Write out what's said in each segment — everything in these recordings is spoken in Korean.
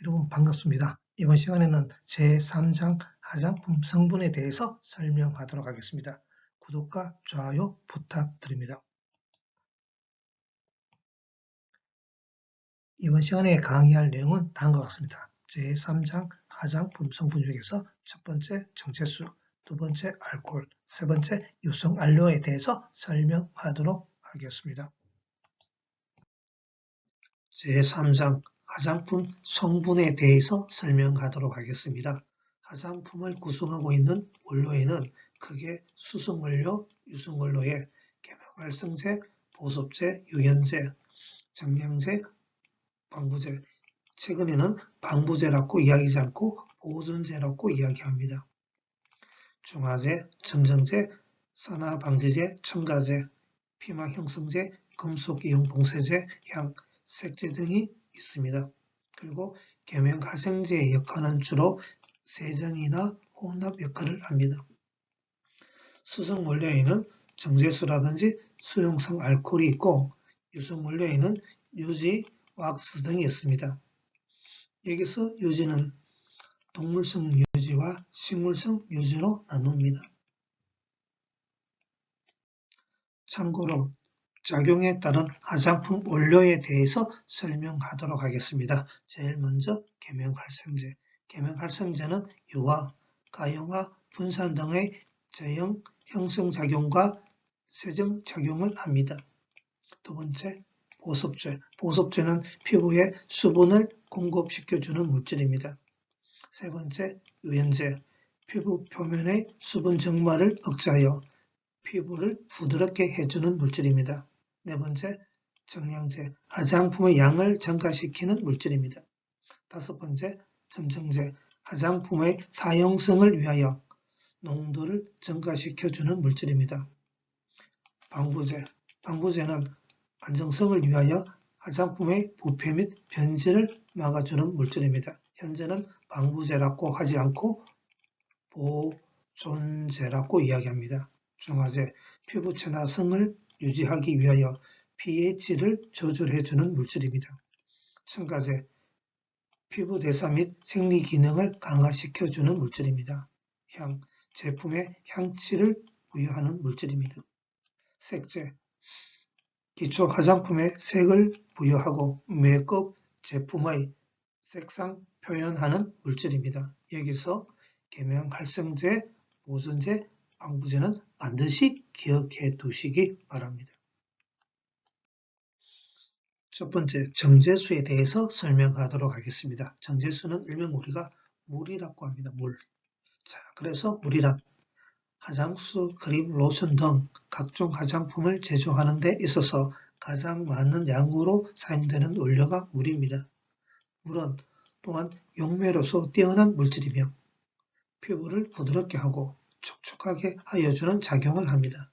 여러분 반갑습니다. 이번 시간에는 제3장 화장품 성분에 대해서 설명하도록 하겠습니다. 구독과 좋아요 부탁드립니다. 이번 시간에 강의할 내용은 다음과 같습니다. 제3장 화장품 성분 중에서 첫 번째 정제수, 두 번째 알코올, 세 번째 유성 안료에 대해서 설명하도록 하겠습니다. 제3장 화장품 성분에 대해서 설명하도록 하겠습니다. 화장품을 구성하고 있는 원료에는 크게 수성원료, 유성원료에 계면활성제, 보습제, 유연제, 정량제, 방부제, 최근에는 방부제라고 이야기하지 않고 보존제라고 이야기합니다. 중화제, 점정제, 산화방지제, 첨가제, 피막형성제, 금속이용 봉쇄제, 향, 색제 등이 있습니다. 그리고 계면활성제의 역할은 주로 세정이나 혼합 역할을 합니다. 수성원료에는 정제수라든지 수용성 알코올이 있고 유성원료에는 유지, 왁스 등이 있습니다. 여기서 유지는 동물성 유지와 식물성 유지로 나눕니다. 참고로 작용에 따른 화장품 원료에 대해서 설명하도록 하겠습니다. 제일 먼저 계면활성제. 계면활성제는 유화, 가용화, 분산 등의 제형 형성작용과 세정작용을 합니다. 두 번째, 보습제. 보습제는 피부에 수분을 공급시켜주는 물질입니다. 세 번째, 유연제. 피부 표면의 수분 증발을 억제하여 피부를 부드럽게 해주는 물질입니다. 네 번째, 정량제. 화장품의 양을 증가시키는 물질입니다. 다섯 번째, 점정제. 화장품의 사용성을 위하여 농도를 증가시켜주는 물질입니다. 방부제. 방부제는 안정성을 위하여 화장품의 부패 및 변질을 막아주는 물질입니다. 현재는 방부제라고 하지 않고 보존제라고 이야기합니다. 중화제. 피부 친화성을 유지하기 위하여 pH를 조절해주는 물질입니다. 첨가제. 피부 대사 및 생리 기능을 강화시켜주는 물질입니다. 향. 제품에 향취를 부여하는 물질입니다. 색제. 기초 화장품에 색을 부여하고 메이크업 제품의 색상 표현하는 물질입니다. 여기서 계면활성제, 보존제, 방부제는 반드시 기억해 두시기 바랍니다. 첫 번째, 정제수에 대해서 설명하도록 하겠습니다. 정제수는 일명 우리가 물이라고 합니다. 물. 자, 그래서 물이란 화장수, 크림, 로션 등 각종 화장품을 제조하는 데 있어서 가장 많은 양으로 사용되는 원료가 물입니다. 물은 또한 용매로서 뛰어난 물질이며 피부를 부드럽게 하고 촉촉하게 하여주는 작용을 합니다.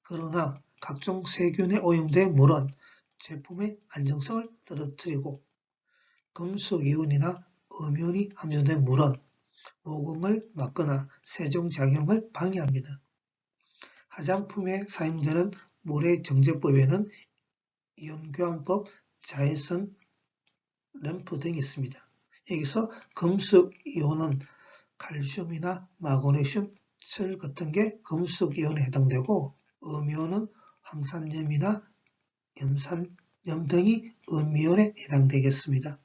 그러나 각종 세균에 오염된 물은 제품의 안정성을 떨어뜨리고 금속이온이나 음이온이 함유된 물은 모공을 막거나 세정작용을 방해합니다. 화장품에 사용되는 물의 정제법에는 이온교환법, 자외선 램프 등이 있습니다. 여기서 금속이온은 칼슘이나 마그네슘, 철 같은 게 금속이온에 해당되고 음이온은 황산염이나 염산염 등이 음이온에 해당되겠습니다.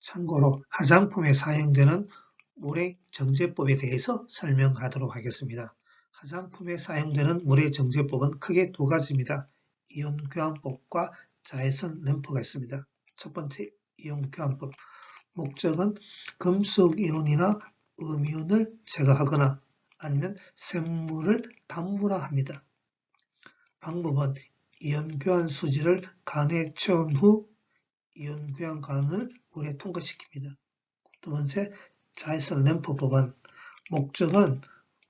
참고로 화장품에 사용되는 물의 정제법에 대해서 설명하도록 하겠습니다. 화장품에 사용되는 물의 정제법은 크게 두 가지입니다. 이온교환법과 자외선 램프가 있습니다. 첫 번째, 이온교환법. 목적은 금속이온이나 음이온을 제거하거나 아니면 샘물을 단물화합니다. 방법은 이온교환 수지를 간에 채운 후 이온교환관을 물에 통과시킵니다. 두 번째, 자외선 램프법은 목적은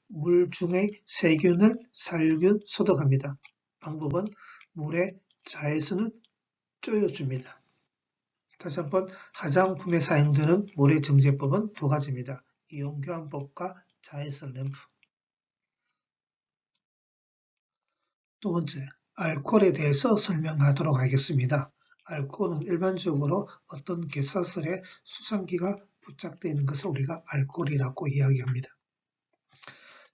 물 중의 세균을 살균 소독합니다. 방법은 물에 자외선을 쪼여줍니다. 다시 한번 화장품에 사용되는 물의 정제법은 두 가지입니다. 이온교환법과 자외선 램프. 두 번째, 알코올에 대해서 설명하도록 하겠습니다. 알코올은 일반적으로 어떤 개사슬에 수상기가 부착되어 있는 것을 우리가 알코올이라고 이야기합니다.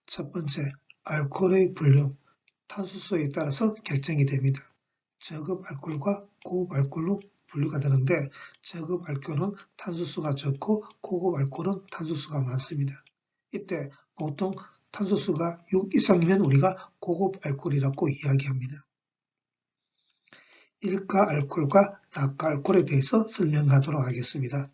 첫 번째, 알코올의 분류, 탄수수에 따라서 결정이 됩니다. 저급 알코올과 고급 알코올로 분류가 되는데 저급 알코올은 탄수수가 적고 고급 알코올은 탄수수가 많습니다. 이때 보통 탄수수가 6 이상이면 우리가 고급 알코올이라고 이야기합니다. 일가 알코올과 낙가 알코올에 대해서 설명하도록 하겠습니다.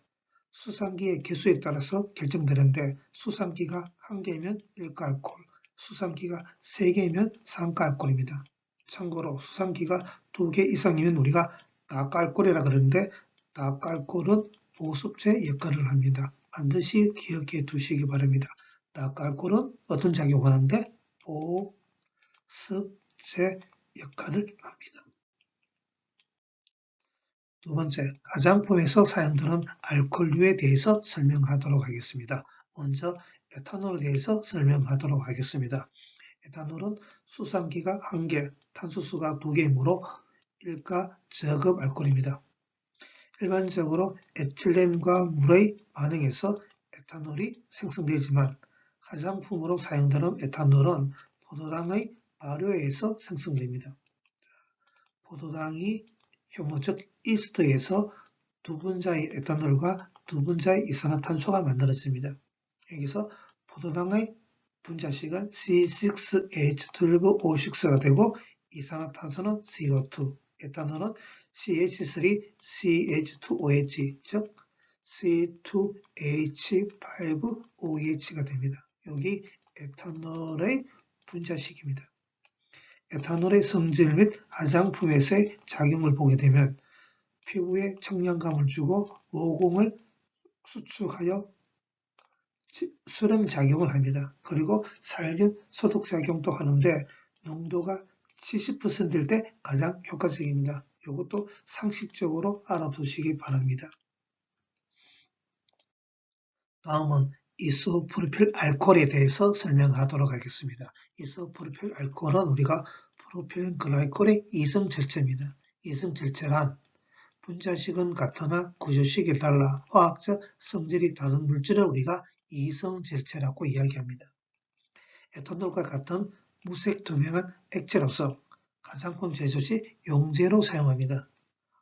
수상기의 개수에 따라서 결정되는데 수상기가 1개이면 일가 알코올, 수상기가 3개이면 상가 알코올입니다. 참고로 수상기가 2개 이상이면 우리가 낙가 알코올이라 그러는데 낙가 알코올은 보습제 역할을 합니다. 반드시 기억해 두시기 바랍니다. 낙가 알코올은 어떤 작용을 하는데 보습제 역할을 합니다. 두 번째, 화장품에서 사용되는 알코올류에 대해서 설명하도록 하겠습니다. 먼저 에탄올에 대해서 설명하도록 하겠습니다. 에탄올은 수상기가 1개, 탄수수가 2개이므로 일가 저급 알코올입니다. 일반적으로 에틸렌과 물의 반응에서 에탄올이 생성되지만 화장품으로 사용되는 에탄올은 포도당의 발효에 의해서 생성됩니다. 포도당이 효모 즉 이스트에서 두 분자의 에탄올과 두 분자의 이산화탄소가 만들어집니다. 여기서 포도당의 분자식은 C6H12O6가 되고 이산화탄소는 CO2, 에탄올은 CH3CH2OH 즉 C2H5OH가 됩니다. 여기 에탄올의 분자식입니다. 에탄올의 성질 및 화장품에서의 작용을 보게 되면 피부에 청량감을 주고 모공을 수축하여 수렴작용을 합니다. 그리고 살균, 소독작용도 하는데 농도가 70%일 때 가장 효과적입니다. 이것도 상식적으로 알아두시기 바랍니다. 다음은 이소프로필 알코올에 대해서 설명하도록 하겠습니다. 이소프로필 알코올은 우리가 프로필렌 글라이콜의 이성절제입니다. 이성절제란 분자식은 같으나 구조식이 달라 화학적 성질이 다른 물질을 우리가 이성절제라고 이야기합니다. 에탄올과 같은 무색 투명한 액체로서 화장품 제조 시 용제로 사용합니다.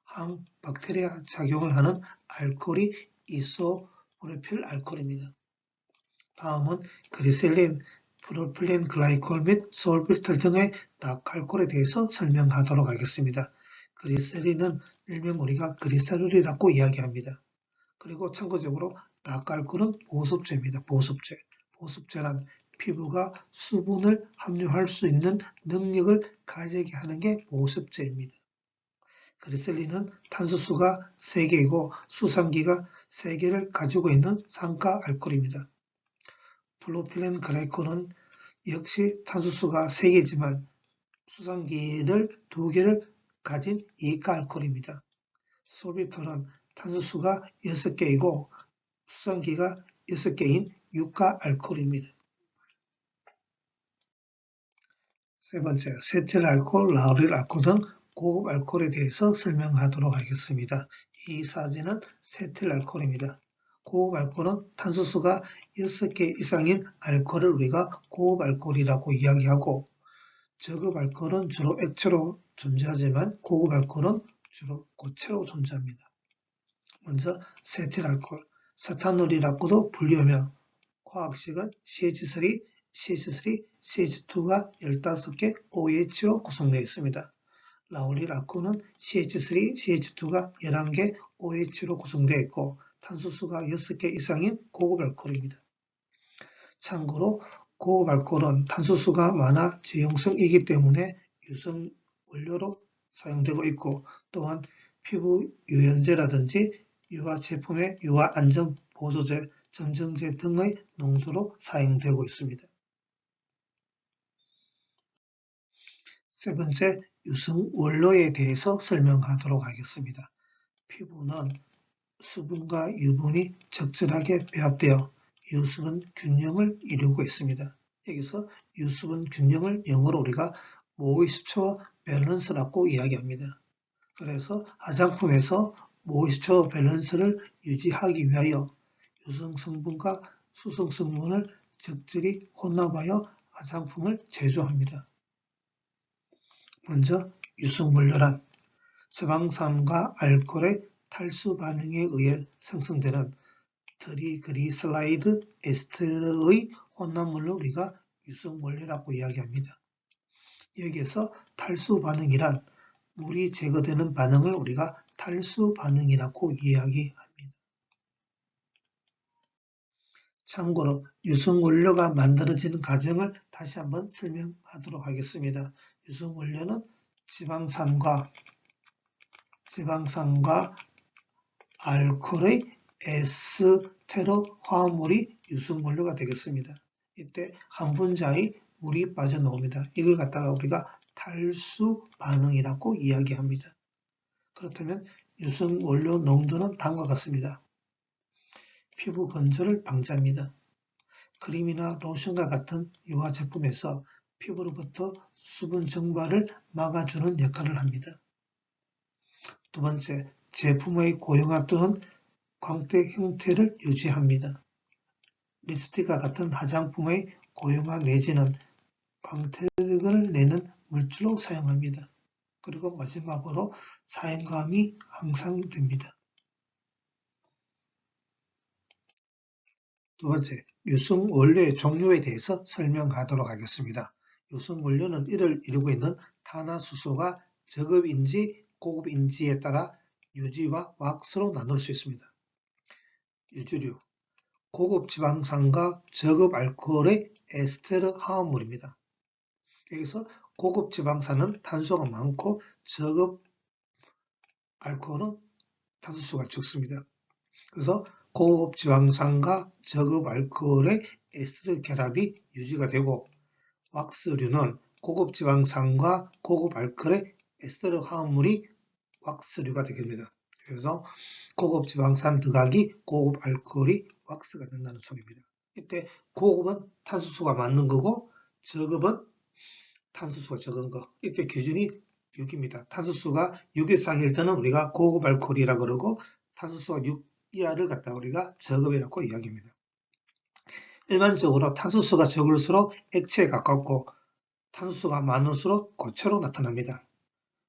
항박테리아 작용을 하는 알코올이 이소프로필 알코올입니다. 다음은 그리셀린, 프로필렌 글라이콜 및 솔비톨 등의 낙알코올에 대해서 설명하도록 하겠습니다. 그리셀린은 일명 우리가 그리세롤이라고 이야기합니다. 그리고 참고적으로 낙알코올은 보습제입니다. 보습제. 보습제란 피부가 수분을 함유할 수 있는 능력을 가지게 하는 게 보습제입니다. 그리셀린은 탄수수가 3개이고 수상기가 3개를 가지고 있는 상가 알코올입니다. 프로필렌 글라이콜은 역시 탄수수가 3개지만 수상기를 2개를 가진 이가 알코올입니다. 소비톨은 탄수수가 6개이고 수상기가 6개인 유가 알코올입니다. 세 번째, 세틸 알코올, 라우릴 알코올 등 고급 알코올에 대해서 설명하도록 하겠습니다. 이 사진은 세틸 알코올입니다. 고급 알코올은 탄수수가 6개 이상인 알코올을 우리가 고급 알코올이라고 이야기하고 저급 알코올은 주로 액체로 존재하지만 고급 알코올은 주로 고체로 존재합니다. 먼저 세틸 알코올, 세탄올이라고도 불리우며 화학식은 CH3, CH3, CH2가 15개 OH로 구성되어 있습니다. 라우릴 알코올은 CH3, CH2가 11개 OH로 구성되어 있고 탄수수가 6개 이상인 고급 알코올입니다. 참고로 고급 알코올은 탄수수가 많아 지용성이기 때문에 유성 원료로 사용되고 있고 또한 피부 유연제라든지 유화 제품의 유화 안정 보조제, 점정제 등의 농도로 사용되고 있습니다. 세 번째, 유성 원료에 대해서 설명하도록 하겠습니다. 피부는 수분과 유분이 적절하게 배합되어 유수분 균형을 이루고 있습니다. 여기서 유수분 균형을 영어로 우리가 모이스처 밸런스라고 이야기합니다. 그래서 화장품에서 모이스처 밸런스를 유지하기 위하여 유성 성분과 수성 성분을 적절히 혼합하여 화장품을 제조합니다. 먼저 유성 원료란 지방산과 알코올의 탈수 반응에 의해 생성되는 트리그리슬라이드 에스테르의 혼합물을 우리가 유성 원료라고 이야기합니다. 여기에서 탈수 반응이란 물이 제거되는 반응을 우리가 탈수 반응이라고 이야기합니다. 참고로 유성 원료가 만들어지는 과정을 다시 한번 설명하도록 하겠습니다. 유성 원료는 지방산과 알코올의 에스테르 화합물이 유성 원료가 되겠습니다. 이때 한 분자의 물이 빠져나옵니다. 이걸 갖다가 우리가 탈수 반응이라고 이야기합니다. 그렇다면 유성 원료 농도는 다음과 같습니다. 피부 건조를 방지합니다. 크림이나 로션과 같은 유화 제품에서 피부로부터 수분 증발을 막아주는 역할을 합니다. 두 번째, 제품의 고형화 또는 광택 형태를 유지합니다. 립스틱과 같은 화장품의 고형화 내지는 광택을 내는 물질로 사용합니다. 그리고 마지막으로 사용감이 향상됩니다. 두 번째, 유성 원료의 종류에 대해서 설명하도록 하겠습니다. 유성 원료는 이를 이루고 있는 탄화수소가 저급인지 고급인지에 따라 유지와 왁스로 나눌 수 있습니다. 유지류, 고급 지방산과 저급 알코올의 에스테르 화합물입니다. 여기서 고급 지방산은 탄소가 많고 저급 알코올은 탄소수가 적습니다. 그래서 고급 지방산과 저급 알코올의 에스테르 결합이 유지가 되고 왁스류는 고급 지방산과 고급 알코올의 에스테르 화합물이 왁스류가 되겠습니다. 그래서 고급 지방산 더하기 고급 알코올이 왁스가 된다는 소리입니다. 이때 고급은 탄소수가 많은 거고 저급은 탄소수가 적은 거. 이때 기준이 6입니다. 탄소수가 6 이상일 때는 우리가 고급 알코올이라 그러고 탄소수가 6 이하를 갖다가 우리가 저급이라고 이야기합니다. 일반적으로 탄소수가 적을수록 액체에 가깝고 탄소수가 많을수록 고체로 나타납니다.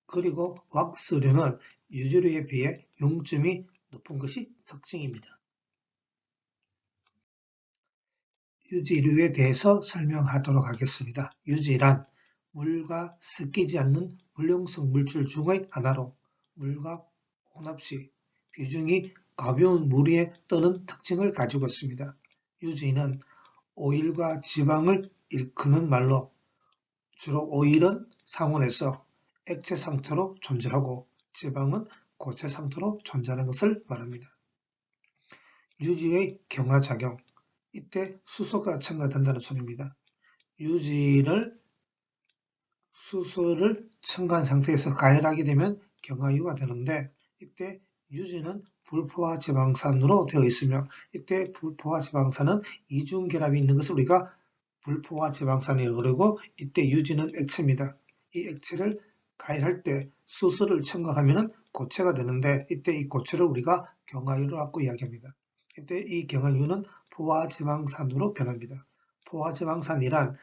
그리고 왁스류는 유지류에 비해 용점이 높은 것이 특징입니다. 유지류에 대해서 설명하도록 하겠습니다. 유지란 물과 섞이지 않는 물용성 물질 중의 하나로 물과 혼합 시 비중이 가벼운 물 위에 떠는 특징을 가지고 있습니다. 유지는 오일과 지방을 일컫는 말로 주로 오일은 상온에서 액체 상태로 존재하고 지방은 고체 상태로 존재하는 것을 말합니다. 유지의 경화작용, 이때 수소가 첨가된다는 소리입니다. 수소를 첨가한 상태에서 가열하게 되면 경화유가 되는데 이때 유지는 불포화 지방산으로 되어 있으며 이때 불포화 지방산은 이중결합이 있는 것을 우리가 불포화 지방산이라고 그러고 이때 유지는 액체입니다. 이 액체를 가열할 때 수소를 첨가하면 고체가 되는데 이때 이 고체를 우리가 경화유라고 이야기합니다. 이때 이 경화유는 포화지방산으로 변합니다. 포화지방산이란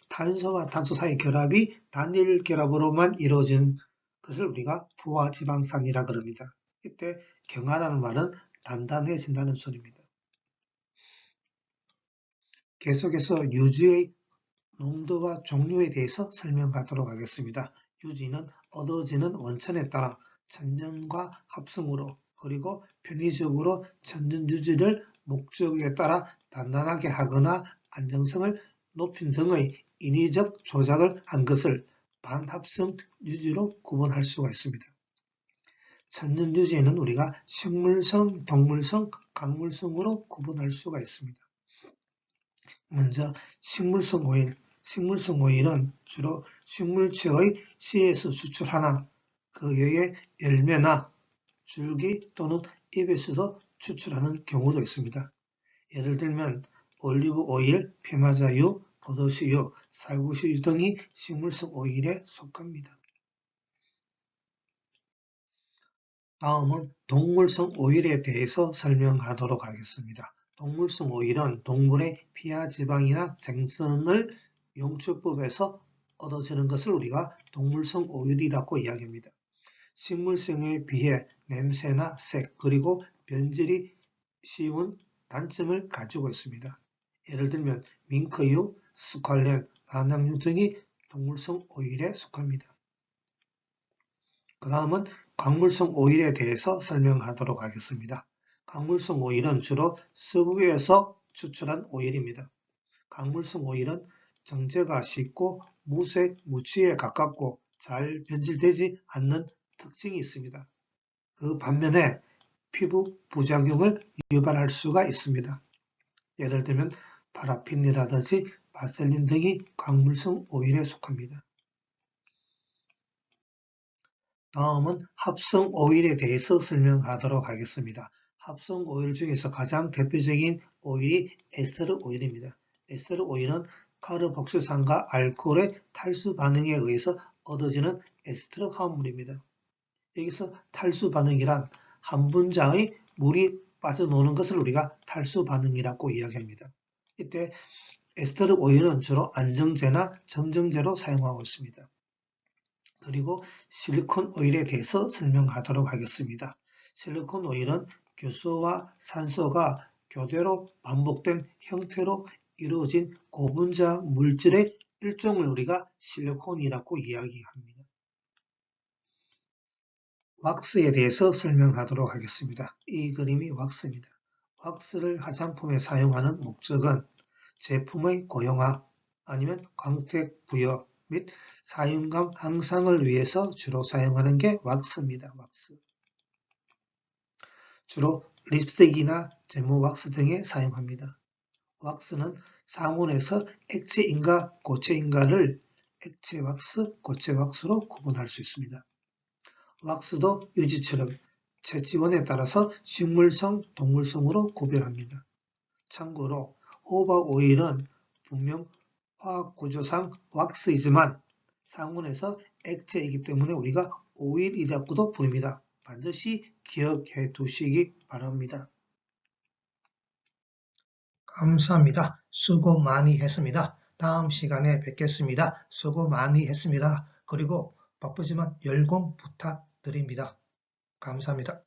탄소와 탄소 사이 결합이 단일 결합으로만 이루어지는 것을 우리가 포화지방산이라 그럽니다. 이때 경화라는 말은 단단해진다는 소리입니다. 계속해서 유지의 농도와 종류에 대해서 설명하도록 하겠습니다. 유지는 얻어지는 원천에 따라 천연과 합성으로 그리고 편의적으로 천연 유지를 목적에 따라 단단하게 하거나 안정성을 높인 등의 인위적 조작을 한 것을 반합성 유지로 구분할 수가 있습니다. 천연 유지에는 우리가 식물성, 동물성, 강물성으로 구분할 수가 있습니다. 먼저 식물성 오일. 식물성 오일은 주로 식물체의 씨에서 추출하나 그 외에 열매나 줄기 또는 잎에서도 추출하는 경우도 있습니다. 예를 들면 올리브 오일, 페마자유, 버섯유, 쌀국수유 등이 식물성 오일에 속합니다. 다음은 동물성 오일에 대해서 설명하도록 하겠습니다. 동물성 오일은 동물의 피하 지방이나 생선을 용축법에서 얻어지는 것을 우리가 동물성 오일이라고 이야기합니다. 식물성에 비해 냄새나 색 그리고 변질이 쉬운 단점을 가지고 있습니다. 예를 들면 밍크유, 스칼렌, 난황류 등이 동물성 오일에 속합니다. 그 다음은 광물성 오일에 대해서 설명하도록 하겠습니다. 광물성 오일은 주로 석유에서 추출한 오일입니다. 광물성 오일은 정제가 쉽고 무색, 무취에 가깝고 잘 변질되지 않는 특징이 있습니다. 그 반면에 피부 부작용을 유발할 수가 있습니다. 예를 들면 파라핀이라든지 바셀린 등이 광물성 오일에 속합니다. 다음은 합성 오일에 대해서 설명하도록 하겠습니다. 합성 오일 중에서 가장 대표적인 오일이 에스테르 오일입니다. 에스테르 오일은 카르복실산과 알코올의 탈수 반응에 의해서 얻어지는 에스테르 화합물입니다. 여기서 탈수 반응이란 한 분자의 물이 빠져나오는 것을 우리가 탈수 반응이라고 이야기합니다. 이때 에스테르 오일은 주로 안정제나 점정제로 사용하고 있습니다. 그리고 실리콘 오일에 대해서 설명하도록 하겠습니다. 실리콘 오일은 교수와 산소가 교대로 반복된 형태로 이루어진 고분자 물질의 일종을 우리가 실리콘이라고 이야기합니다. 왁스에 대해서 설명하도록 하겠습니다. 이 그림이 왁스입니다. 왁스를 화장품에 사용하는 목적은 제품의 고형화 아니면 광택 부여 및 사용감 향상을 위해서 주로 사용하는 게 왁스입니다. 왁스. 주로 립스틱이나 제모 왁스 등에 사용합니다. 왁스는 상온에서 액체인가 고체인가를 액체 왁스, 고체 왁스로 구분할 수 있습니다. 왁스도 유지처럼 채취원에 따라서 식물성, 동물성으로 구별합니다. 참고로 호박 오일은 분명 화학구조상 왁스이지만 상온에서 액체이기 때문에 우리가 오일이라고도 부릅니다. 반드시 기억해 두시기 바랍니다. 감사합니다. 수고 많이 했습니다. 다음 시간에 뵙겠습니다. 수고 많이 했습니다. 그리고 바쁘지만 열공 부탁드립니다. 감사합니다.